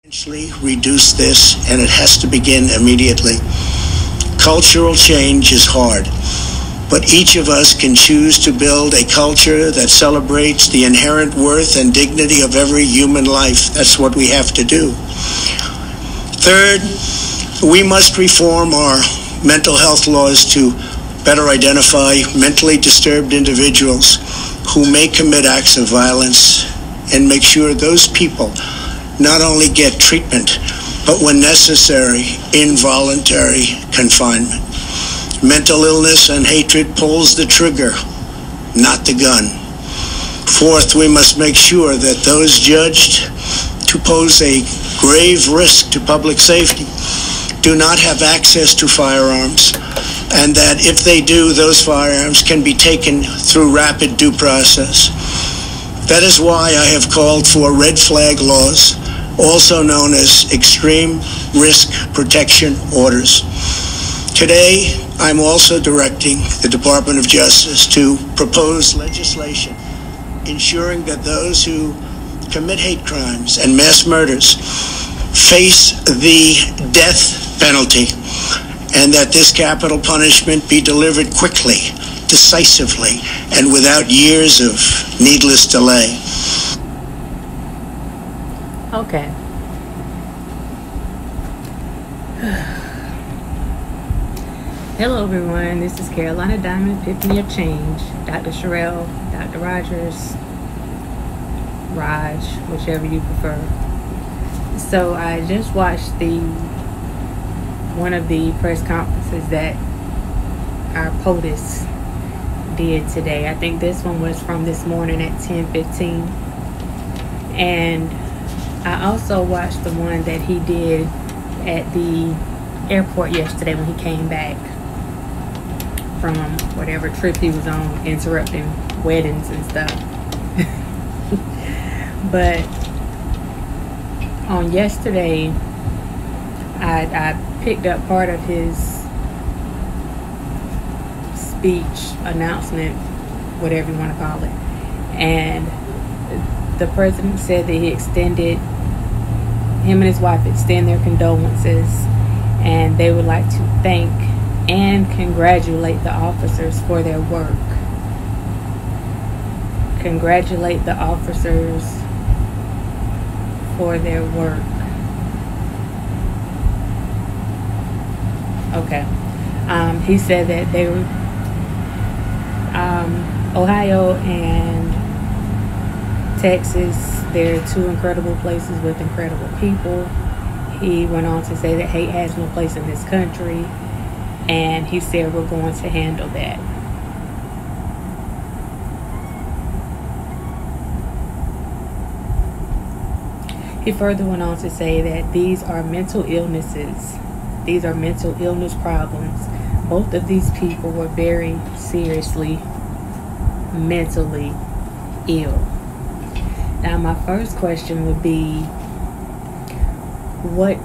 Reduce this, and it has to begin immediately. Cultural change is hard, but each of us can choose to build a culture that celebrates the inherent worth and dignity of every human life. That's what we have to do. Third, we must reform our mental health laws to better identify mentally disturbed individuals who may commit acts of violence and make sure those people not only get treatment, but when necessary, involuntary confinement. Mental illness and hatred pulls the trigger, not the gun. Fourth, we must make sure that those judged to pose a grave risk to public safety do not have access to firearms, and that if they do, those firearms can be taken through rapid due process. That is why I have called for red flag laws, also known as extreme risk protection orders. Today, I'm also directing the Department of Justice to propose legislation ensuring that those who commit hate crimes and mass murders face the death penalty, and that this capital punishment be delivered quickly, decisively, and without years of needless delay. Okay. Hello everyone, this is Carolina Diamond, Epiphany of Change, Dr. Sherelle, Dr. Rogers, Raj, whichever you prefer. So I just watched one of the press conferences that our POTUS did today. I think this one was from this morning at 10:15. And I also watched the one that he did at the airport yesterday when he came back from whatever trip he was on, interrupting weddings and stuff. But on yesterday, I picked up part of his speech, announcement, whatever you want to call it, and the president said that him and his wife extend their condolences, and they would like to thank and congratulate the officers for their work. Congratulate the officers for their work. Okay. He said that they were Ohio and Texas, they're two incredible places with incredible people. He went on to say that hate has no place in this country, and he said we're going to handle that. He further went on to say that these are mental illnesses. These are mental illness problems. Both of these people were very seriously mentally ill. Now, my first question would be, what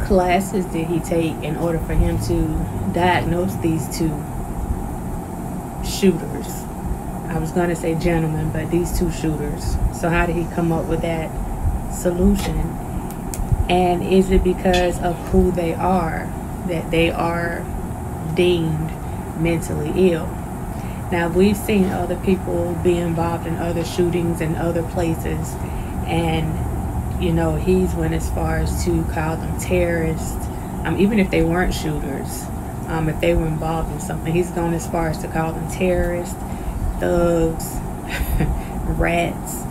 classes did he take in order for him to diagnose these two shooters? I was going to say gentlemen, but these two shooters. So how did he come up with that solution? And is it because of who they are that they are deemed mentally ill? Now, we've seen other people be involved in other shootings in other places, and you know, he's went as far as to call them terrorists, even if they weren't shooters. If they were involved in something, he's gone as far as to call them terrorists, thugs, rats,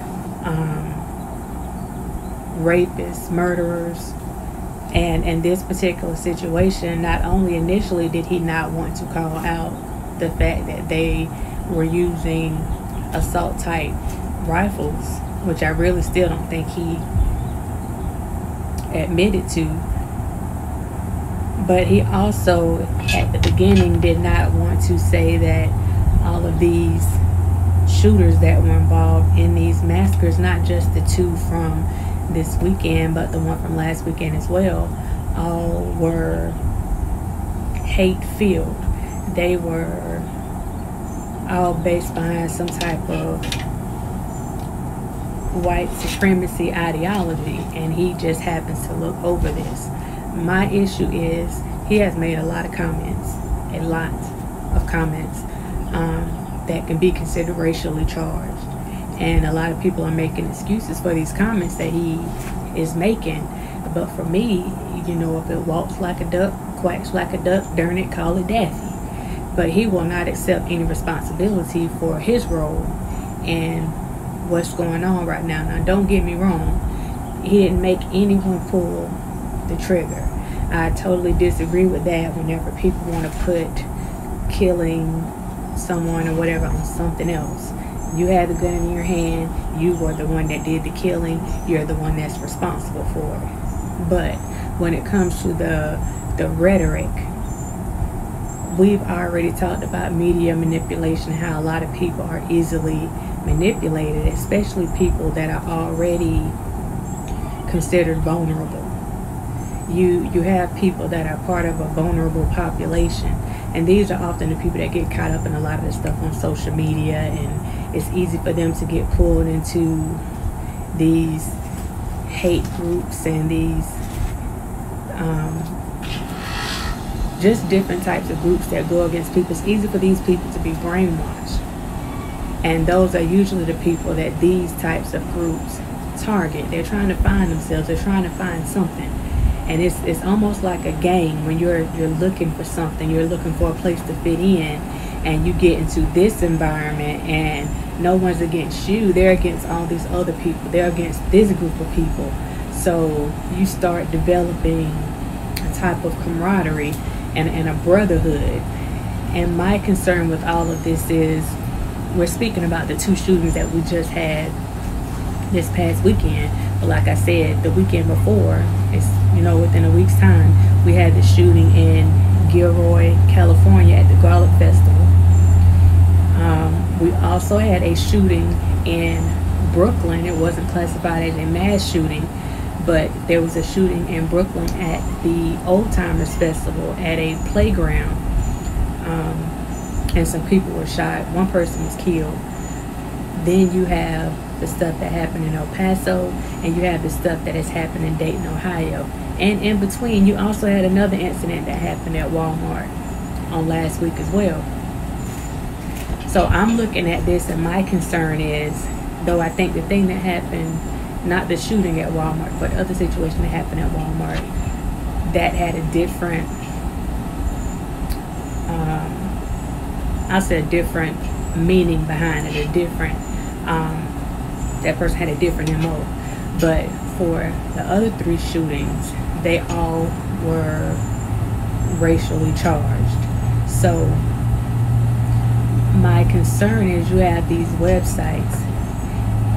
rapists, murderers. And in this particular situation, not only initially did he not want to call out the fact that they were using assault type rifles, which I really still don't think he admitted to, but he also at the beginning did not want to say that all of these shooters that were involved in these massacres, not just the two from this weekend but the one from last weekend as well, all were hate filled. They were all based behind some type of white supremacy ideology, and he just happens to look over this. My issue is he has made a lot of comments, that can be considered racially charged. And a lot of people are making excuses for these comments that he is making. But for me, if it walks like a duck, quacks like a duck, darn it, call it Daffy. But he will not accept any responsibility for his role in what's going on right now. Now, don't get me wrong, he didn't make anyone pull the trigger. I totally disagree with that whenever people want to put killing someone or whatever on something else. You had the gun in your hand, you were the one that did the killing, you're the one that's responsible for it. But when it comes to the rhetoric, we've already talked about media manipulation, how a lot of people are easily manipulated, especially people that are already considered vulnerable. You have people that are part of a vulnerable population, and these are often the people that get caught up in a lot of the stuff on social media, and it's easy for them to get pulled into these hate groups and these just different types of groups that go against people. It's easy for these people to be brainwashed, and those are usually the people that these types of groups target. They're trying to find themselves, they're trying to find something. And it's almost like a game when you're looking for something, you're looking for a place to fit in, and you get into this environment and no one's against you, they're against all these other people, they're against this group of people. So you start developing a type of camaraderie and a brotherhood. And my concern with all of this is, we're speaking about the 2 shootings that we just had this past weekend. But like I said, the weekend before, it's within a week's time, we had the shooting in Gilroy, California at the Garlic Festival. We also had a shooting in Brooklyn. It wasn't classified as a mass shooting, but there was a shooting in Brooklyn at the Old Timers Festival at a playground, and some people were shot. One person was killed. Then you have the stuff that happened in El Paso, and you have the stuff that has happened in Dayton, Ohio. And in between, you also had another incident that happened at Walmart on last week as well. So I'm looking at this, and my concern is, though I think the thing that happened, not the shooting at Walmart, but the other situation that happened at Walmart, that had a different, I'll say a different meaning behind it, a different, that person had a different MO. But for the other 3 shootings, they all were racially charged. So my concern is, you have these websites,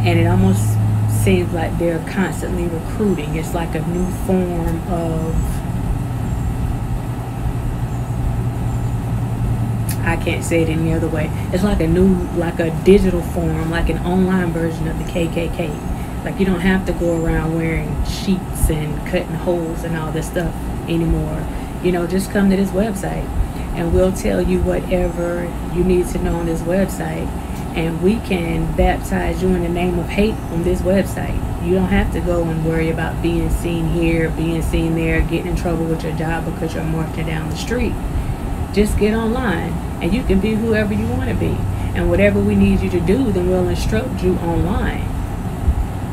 and it almost seems like they're constantly recruiting. It's like a new form of, I can't say it any other way. It's like a digital form, like an online version of the KKK. Like, you don't have to go around wearing sheets and cutting holes and all this stuff anymore. Just come to this website, and we'll tell you whatever you need to know on this website, and we can baptize you in the name of hate on this website. You don't have to go and worry about being seen here, being seen there, getting in trouble with your job because you're marching down the street. Just get online, and you can be whoever you want to be. And whatever we need you to do, then we'll instruct you online.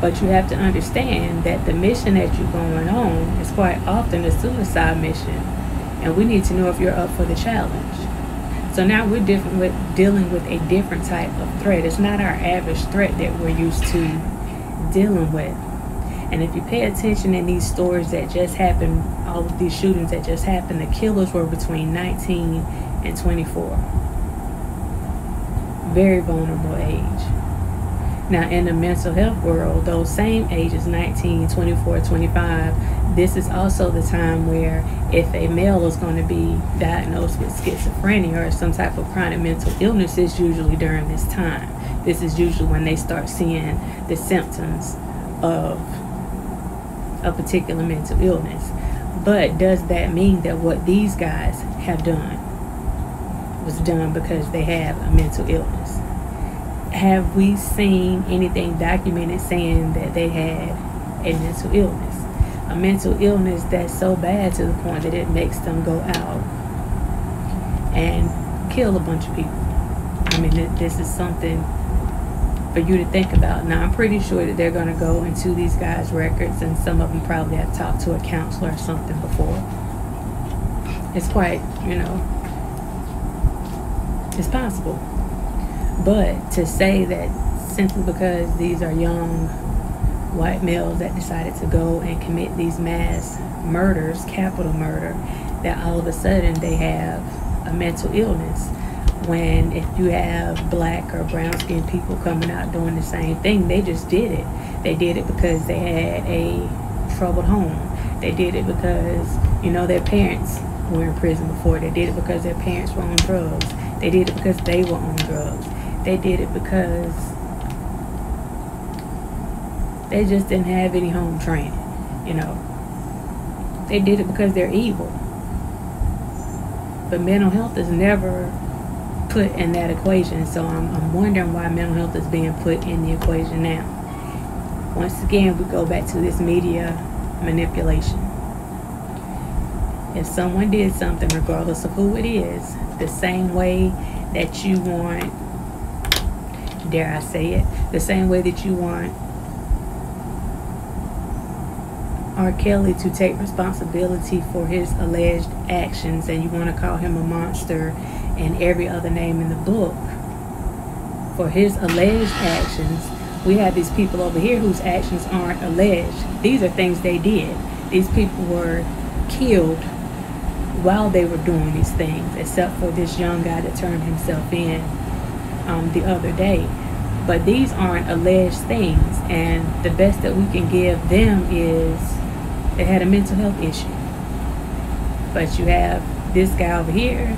But you have to understand that the mission that you're going on is quite often a suicide mission. And we need to know if you're up for the challenge. So now we're dealing with a different type of threat. It's not our average threat that we're used to dealing with. And if you pay attention in these stories that just happened, all of these shootings that just happened, the killers were between 19 and 24. Very vulnerable age. Now, in the mental health world, those same ages, 19, 24, 25, this is also the time where if a male is going to be diagnosed with schizophrenia or some type of chronic mental illness, it's usually during this time. This is usually when they start seeing the symptoms of a particular mental illness. But does that mean that what these guys have done was done because they have a mental illness? have we seen anything documented saying that they had a mental illness? A mental illness that's so bad to the point that it makes them go out and kill a bunch of people. I mean, this is something for you to think about. Now, I'm pretty sure that they're going to go into these guys' records, and some of them probably have talked to a counselor or something before. It's quite, it's possible. But to say that simply because these are young white males that decided to go and commit these mass murders, capital murder, that all of a sudden they have a mental illness, when if you have black or brown skinned people coming out doing the same thing, they just did it. They did it because they had a troubled home. They did it because, their parents were in prison before. They did it because their parents were on drugs. They did it because they were on drugs. They did it because they just didn't have any home training. They did it because they're evil. But mental health is never put in that equation. So I'm wondering why mental health is being put in the equation now. Once again, we go back to this media manipulation. If someone did something, regardless of who it is, the same way that you want, dare I say it, the same way that you want R. Kelly to take responsibility for his alleged actions, and you want to call him a monster and every other name in the book for his alleged actions, we have these people over here whose actions aren't alleged. These are things they did. These people were killed while they were doing these things, except for this young guy that turned himself in the other day. But these aren't alleged things, and the best that we can give them is they had a mental health issue. But you have this guy over here,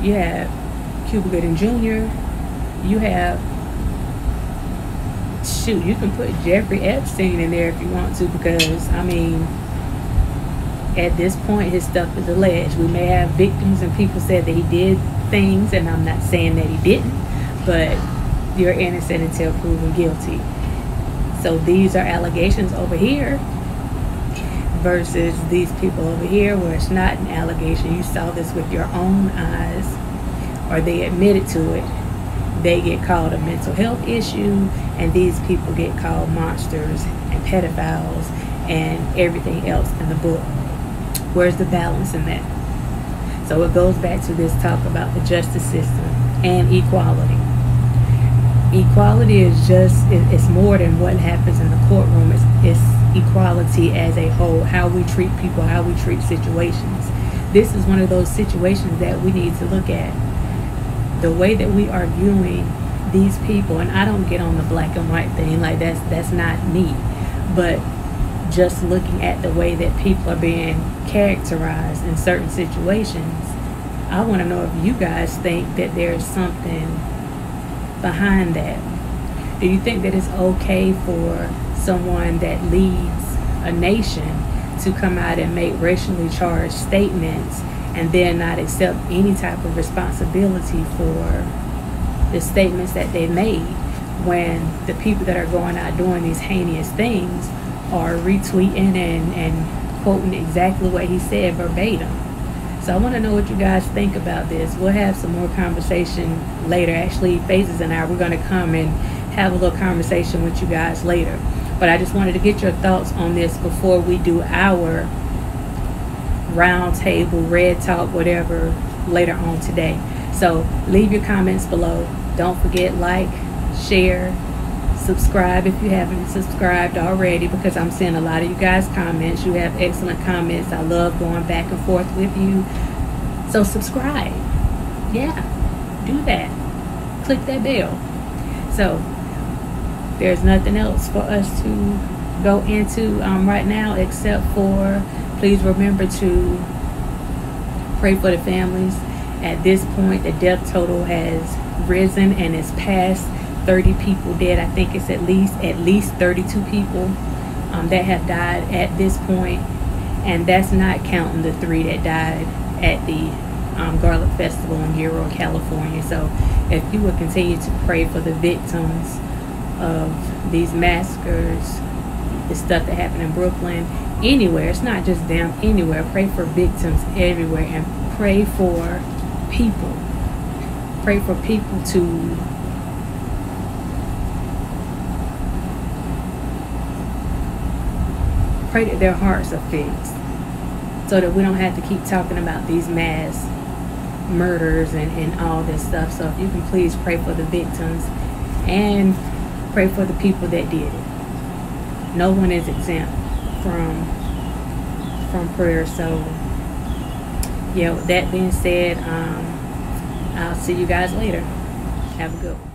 you have Cuba Gooding Jr., you have, shoot, you can put Jeffrey Epstein in there if you want to, because, I mean, at this point, his stuff is alleged. We may have victims and people said that he did things, and I'm not saying that he didn't, but you're innocent until proven guilty. So these are allegations over here versus these people over here where it's not an allegation. You saw this with your own eyes, or they admitted to it. They get called a mental health issue, and these people get called monsters and pedophiles and everything else in the book. Where's the balance in that? So it goes back to this talk about the justice system and equality. Equality is just, it's more than what happens in the courtroom. It's equality as a whole, how we treat people, how we treat situations. This is one of those situations that we need to look at. The way that we are viewing these people, and I don't get on the black and white thing, like that's not me, but just looking at the way that people are being characterized in certain situations, I want to know if you guys think that there's something behind that. Do you think that it's okay for someone that leads a nation to come out and make racially charged statements and then not accept any type of responsibility for the statements that they made, when the people that are going out doing these heinous things are retweeting and quoting exactly what he said verbatim? So I want to know what you guys think about this. We'll have some more conversation later. Actually, Phases and I, we're going to come and have a little conversation with you guys later. But I just wanted to get your thoughts on this before we do our round table, red talk, whatever, later on today. So leave your comments below. Don't forget, like, share, subscribe if you haven't subscribed already, because I'm seeing a lot of you guys comments. You have excellent comments. I love going back and forth with you. So subscribe. Yeah, do that. Click that bell. So there's nothing else for us to go into right now, except for please remember to pray for the families. At this point, the death total has risen and is past 30 people dead. I think it's at least 32 people that have died at this point, and that's not counting the 3 that died at the Garlic Festival in Giro, California. So if you would continue to pray for the victims of these massacres, the stuff that happened in Brooklyn, anywhere, it's not just them, anywhere. Pray for victims everywhere, and pray for people. Pray for people to pray that their hearts are fixed, so that we don't have to keep talking about these mass murders and all this stuff. So if you can please pray for the victims and pray for the people that did it. No one is exempt from prayer. So yeah, with that being said, I'll see you guys later. Have a good one.